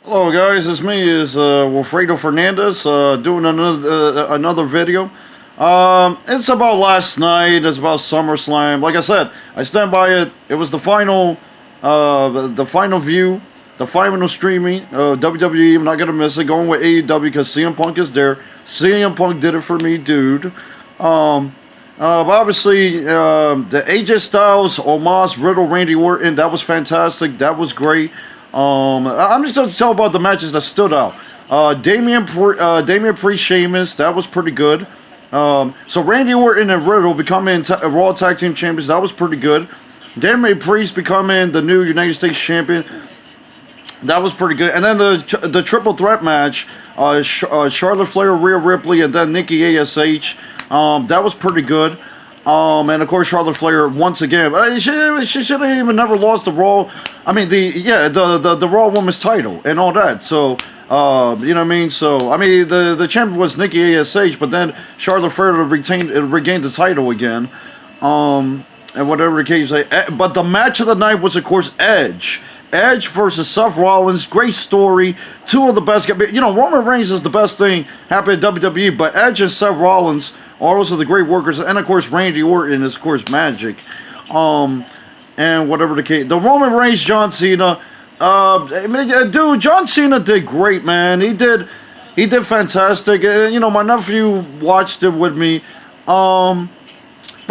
Hello guys, it's me, Wilfredo Fernandez, doing another video. It's about last night, it's about SummerSlam. Like I said, I stand by it. It was the final view, the final streaming. WWE, I'm not gonna miss it. Going with AEW because CM Punk is there. CM Punk did it for me, dude. But obviously, the AJ Styles, Omos, Riddle, Randy Orton, that was fantastic. That was great. I'm just going to tell about the matches that stood out. Damian Priest, Sheamus, that was pretty good. So Randy Orton and Riddle becoming Raw Tag Team Champions, that was pretty good. Damian Priest becoming the new United States Champion, that was pretty good. And then the triple threat match, Charlotte Flair, Rhea Ripley, and then Nikki ASH, that was pretty good. And of course Charlotte Flair once again. She should have even never lost the Raw. I mean the Raw Women's title and all that. So you know what I mean. So I mean the champion was Nikki ASH, but then Charlotte Flair regained the title again. And whatever the case may. But the match of the night was of course Edge. Edge versus Seth Rollins, great story. Two of the best. You know, Roman Reigns is the best thing happened at WWE, but Edge and Seth Rollins are also the great workers, and of course Randy Orton is of course magic. And whatever the case, the Roman Reigns, John Cena. Dude, John Cena did great, man. He did fantastic. You know, my nephew watched it with me. But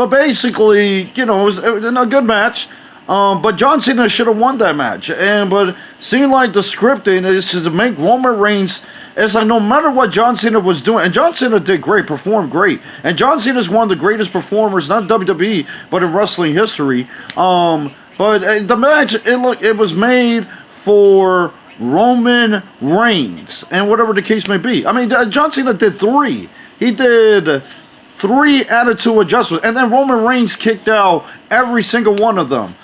basically, you know, it was a good match. But John Cena should have won that match. But it seemed like the scripting is to make Roman Reigns. It's like no matter what John Cena was doing, and John Cena did great, performed great. And John Cena is one of the greatest performers, not WWE, but in wrestling history. But the match, it was made for Roman Reigns, and whatever the case may be. I mean, John Cena did three. He did 3 attitude adjustments, and then Roman Reigns kicked out every single one of them.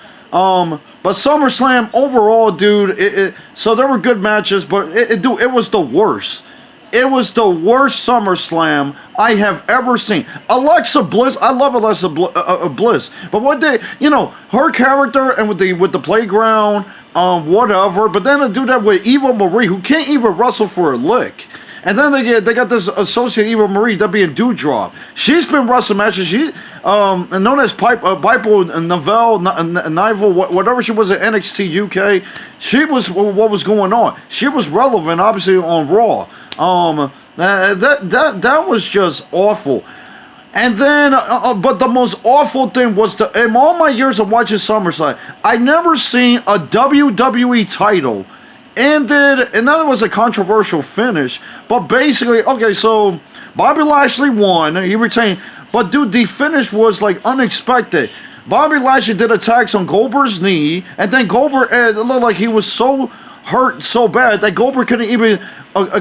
But SummerSlam overall, dude, so there were good matches, but it was the worst. It was the worst SummerSlam I have ever seen. Alexa Bliss, I love Alexa Bliss, but what you know, her character and with the playground, whatever. But then to do that with Eva Marie, who can't even wrestle for a lick. And then they got this associate Eva Marie, that being Doudrop. She's been wrestling matches. She known as Piper Nivel, whatever she was at NXT UK. She was what was going on. She was relevant, obviously, on Raw. That was just awful. And then, but the most awful thing was in all my years of watching SummerSlam, I never seen a WWE title ended, and that was a controversial finish, but basically, okay, so Bobby Lashley won, he retained, but dude, the finish was like unexpected. Bobby Lashley did attacks on Goldberg's knee, and then Goldberg, it looked like he was so hurt so bad that Goldberg couldn't even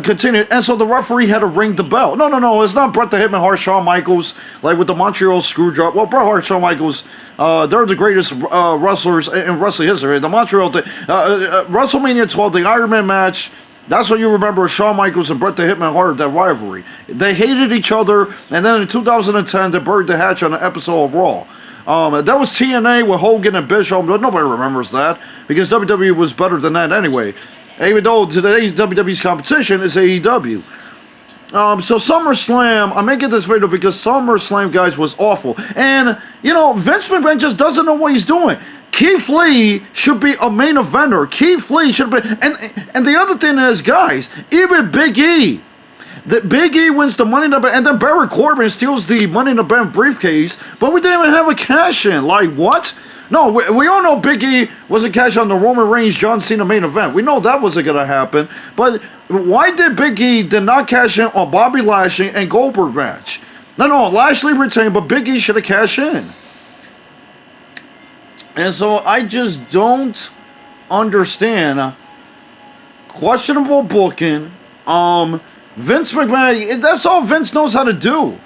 continue, and so the referee had to ring the bell. No, it's not Bret the Hitman Hart, Shawn Michaels, like with the Montreal Screwjob. Well, Bret Hart, Shawn Michaels, they're the greatest wrestlers in wrestling history. The Montreal thing, WrestleMania 12, the Iron Man match, that's what you remember, Shawn Michaels and Bret the Hitman Hart, that rivalry. They hated each other, and then in 2010, they buried the hatch on an episode of Raw. That was TNA with Hogan and Bischoff, but nobody remembers that because WWE was better than that anyway. Even though today's WWE's competition is AEW. So SummerSlam, I'm making this video because SummerSlam, guys, was awful. And, you know, Vince McMahon just doesn't know what he's doing. Keith Lee should be a main eventer. Keith Lee should be, and the other thing is, guys, even Big E. That Big E wins the Money in the Bank, and then Baron Corbin steals the Money in the Bank briefcase, but we didn't even have a cash-in. Like, what? No, we all know Big E was a cash on the Roman Reigns John Cena main event. We know that wasn't going to happen. But why did Big E did not cash in on Bobby Lashley and Goldberg match? No, Lashley retained, but Big E should have cashed in. And so I just don't understand. Questionable booking. Vince McMahon, that's all Vince knows how to do.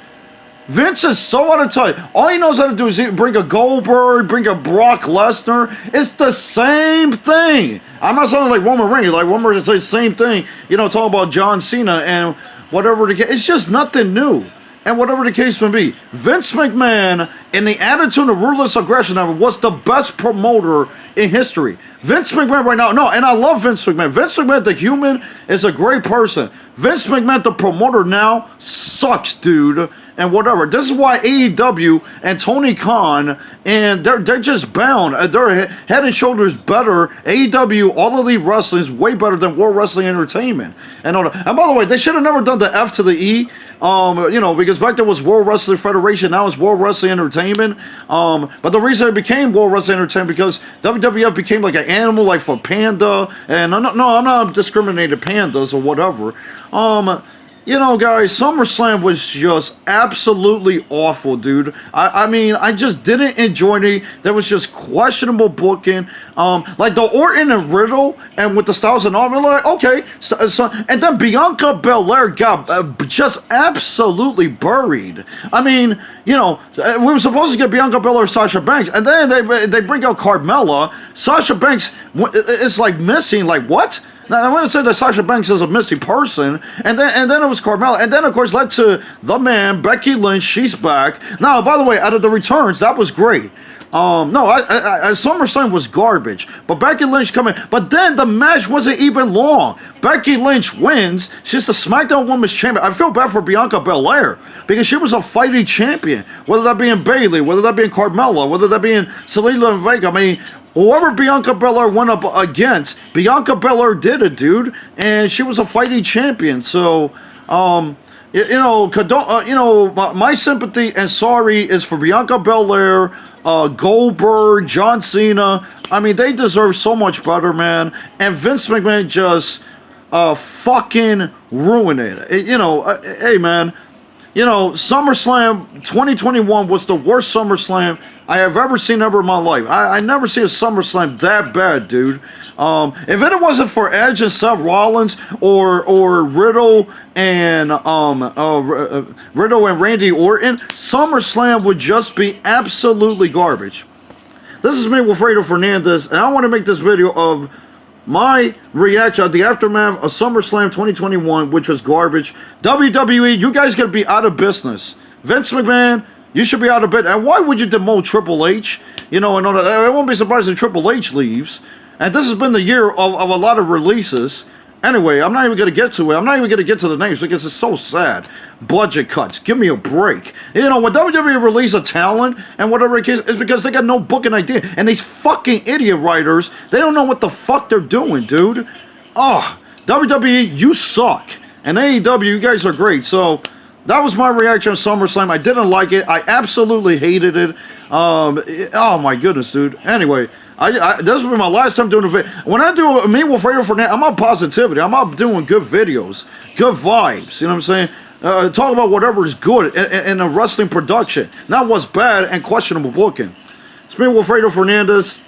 Vince is so out of touch. All he knows how to do is bring a Goldberg, bring a Brock Lesnar. It's the same thing. I'm not sounding like Roman Reigns. Like Roman Reigns say the same thing. You know, talk about John Cena and whatever the case. It's just nothing new. And whatever the case may be, Vince McMahon And the attitude of ruthless aggression of it was the best promoter in history. Vince McMahon right now, no, and I love Vince McMahon. Vince McMahon, the human, is a great person. Vince McMahon, the promoter now, sucks, dude, and whatever. This is why AEW and Tony Khan, and they're just bound. They're head and shoulders better. AEW, All Elite Wrestling, is way better than World Wrestling Entertainment. And by the way, they should have never done the F to the E, because back then was World Wrestling Federation, now it's World Wrestling Entertainment. But the reason it became World Wrestling Entertainment because WWF became like an animal, like for Panda, and I'm not discriminating pandas or whatever. Guys, SummerSlam was just absolutely awful, dude. I mean, I just didn't enjoy it. There was just questionable booking. Like the Orton and Riddle, and with the Styles and all, like, okay. And then Bianca Belair got just absolutely buried. I mean, we were supposed to get Bianca Belair, Sasha Banks, and then they bring out Carmella. Sasha Banks is like missing. Like what? Now, I want to say that Sasha Banks is a missing person, and then it was Carmella, and then of course led to the man Becky Lynch. She's back now. By the way, out of the returns, that was great. SummerSlam was garbage, but Becky Lynch coming. But then the match wasn't even long. Becky Lynch wins. She's the SmackDown Women's Champion. I feel bad for Bianca Belair because she was a fighting champion, whether that be in Bayley, whether that be in Carmella, whether that be in Selena and Vega. I mean, whoever Bianca Belair went up against, Bianca Belair did it, dude, and she was a fighting champion. So, my sympathy and sorry is for Bianca Belair, Goldberg, John Cena. I mean, they deserve so much better, man. And Vince McMahon just fucking ruined it. Hey, man. SummerSlam 2021 was the worst SummerSlam I have ever seen in my life. I never see a SummerSlam that bad, dude. If it wasn't for Edge and Seth Rollins or Riddle and Randy Orton, SummerSlam would just be absolutely garbage. This is me, Wilfredo Fernandez, and I want to make this video of my reaction of the aftermath of SummerSlam 2021, which was garbage. WWE, you guys gotta be out of business. Vince McMahon, you should be out of bed. And why would you demote Triple H? And all that. I won't be surprised if Triple H leaves. And this has been the year of a lot of releases. Anyway, I'm not even going to get to it. I'm not even going to get to the names because it's so sad. Budget cuts. Give me a break. When WWE release a talent and whatever it is, it's because they got no booking idea. And these fucking idiot writers, they don't know what the fuck they're doing, dude. WWE, you suck. And AEW, you guys are great. So, that was my reaction to SummerSlam. I didn't like it. I absolutely hated it. Oh my goodness, dude. Anyway, this will be my last time doing a video. When I do me with Wilfredo Fernandez, I'm on positivity. I'm out doing good videos, good vibes. You know what I'm saying? Talk about whatever is good in a wrestling production, not what's bad and questionable booking. It's me, Wilfredo Fernandez.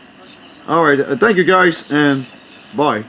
All right, thank you guys, and bye.